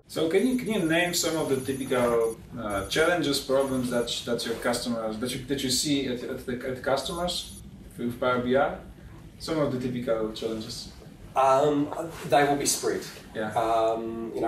So can you name some of the typical challenges, problems that your customers that you see at customers with Power BI? Some of the typical challenges. They will be spread. Yeah.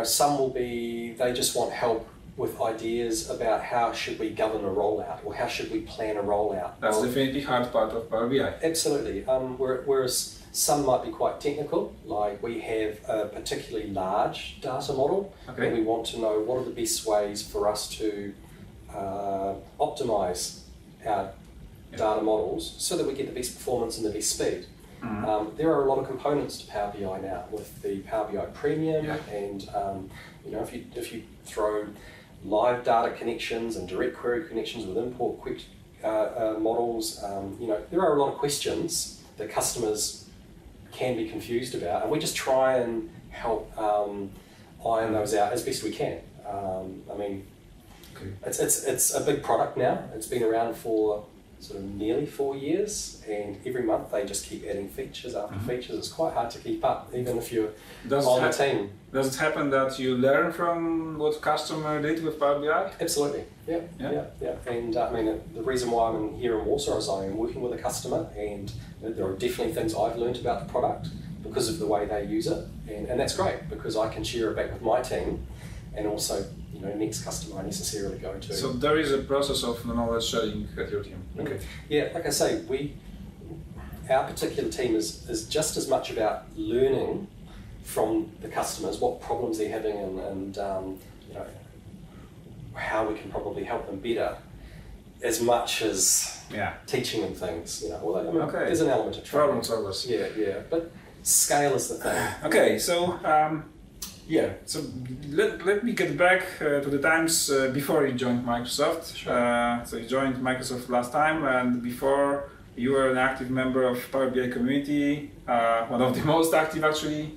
Some will be they just want help with ideas about how should we govern a rollout or how should we plan a rollout. That's definitely hard part of Power BI. Absolutely. Whereas some might be quite technical, like we have a particularly large data model, and we want to know what are the best ways for us to optimize our data models so that we get the best performance and the best speed. Mm-hmm. There are a lot of components to Power BI now with the Power BI Premium, and if you throw live data connections and direct query connections with import quick models, there are a lot of questions that customers can be confused about, and we just try and help iron those out as best we can. It's a big product now. It's been around for sort of nearly 4 years, and every month they just keep adding features after features. It's quite hard to keep up, even if you're on the team. Does it happen that you learn from what customer did with Power BI? Absolutely, yeah. And the reason why I'm here in Warsaw is I'm working with a customer, and there are definitely things I've learned about the product because of the way they use it, and that's great because I can share it back with my team, and also next customer I necessarily go to. So there is a process of knowledge sharing at your team. Okay. Yeah, like I say, our particular team is just as much about learning from the customers what problems they're having and how we can probably help them better, as much as teaching them things. Although there's an element of training. Problem solvers. Yeah, but scale is the thing. Okay, so. So let me get back to the times before you joined Microsoft. Sure. So you joined Microsoft last time, and before you were an active member of Power BI community, one of the most active actually,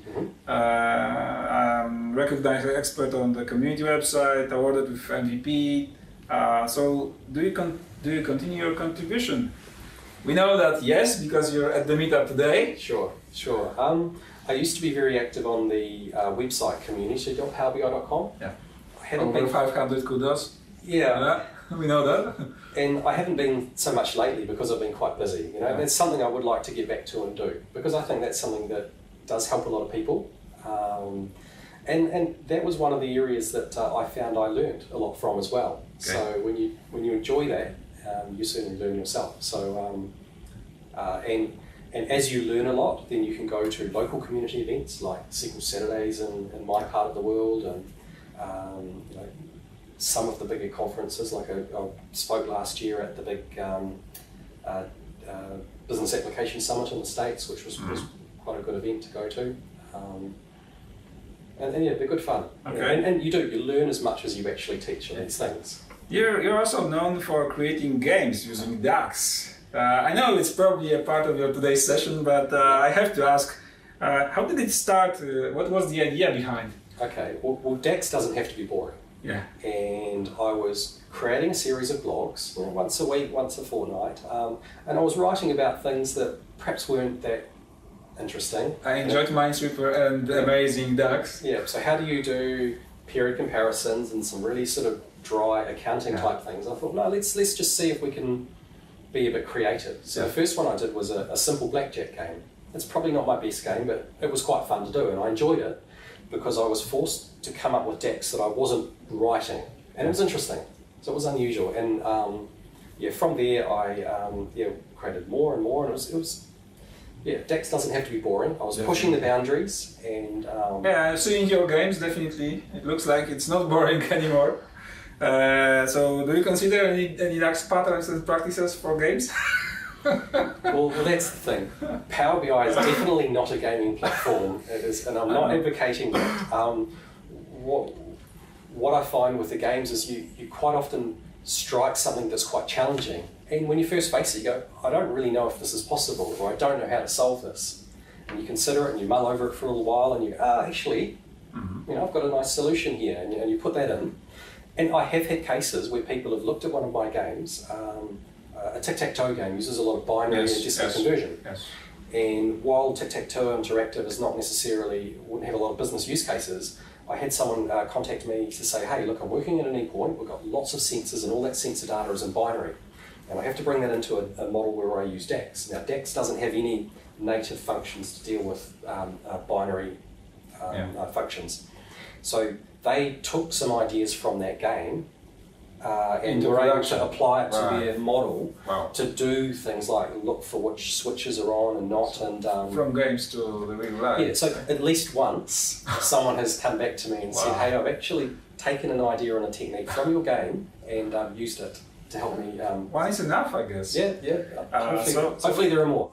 recognized expert on the community website, awarded with MVP. So do you continue your contribution? We know that yes, because you're at the meetup today. Sure. I used to be very active on the website community.powerbi.com. Yeah. Over 500 kudos. Yeah. We know that. And I haven't been so much lately because I've been quite busy. That's something I would like to get back to and do because I think that's something that does help a lot of people. And that was one of the areas that I found I learned a lot from as well. Okay. So when you enjoy that, you certainly learn yourself. So and as you learn a lot, then you can go to local community events like SQL Saturdays in my part of the world, and some of the bigger conferences. Like I spoke last year at the big Business Application Summit in the States, which was quite a good event to go to. And they're good fun. Okay. And you learn as much as you actually teach on these things. You're also known for creating games using DAX. I know it's probably a part of your today's session, but I have to ask, how did it start? What was the idea behind? Okay, well DAX doesn't have to be boring. Yeah. And I was creating a series of blogs, once a week, once a fortnight, and I was writing about things that perhaps weren't that interesting. I enjoyed Minesweeper and Amazing DAX. Yeah, so how do you do period comparisons and some really sort of dry accounting type things? I thought, no, let's just see if we can be a bit creative. So the first one I did was a simple blackjack game. It's probably not my best game, but it was quite fun to do, and I enjoyed it because I was forced to come up with decks that I wasn't writing, and it was interesting. So it was unusual, and from there I created more and more, and it was DAX doesn't have to be boring. I was pushing the boundaries, and seeing your games, definitely it looks like it's not boring anymore. So do you consider any DAX patterns and practices for games? well, that's the thing. Power BI is definitely not a gaming platform. It is, and I'm not advocating that. What I find with the games is you quite often strike something that's quite challenging, and when you first face it, you go, I don't really know if this is possible, or I don't know how to solve this. And you consider it, and you mull over it for a little while, and you actually, I've got a nice solution here, and you put that in. And I have had cases where people have looked at one of my games. A tic-tac-toe game uses a lot of binary and decimal conversion. Yes. And while Tic-Tac-Toe Interactive is not necessarily, wouldn't have a lot of business use cases, I had someone contact me to say, hey, look, I'm working at an endpoint, we've got lots of sensors and all that sensor data is in binary. And I have to bring that into a model where I use DAX. Now, DAX doesn't have any native functions to deal with binary functions. So they took some ideas from that game and were able to apply it to their model to do things like look for which switches are on and not. And from games to the real life. Yeah, so at least once someone has come back to me and said, hey, I've actually taken an idea and a technique from your game and used it to help me. One is enough, I guess. Yeah. Hopefully there are more.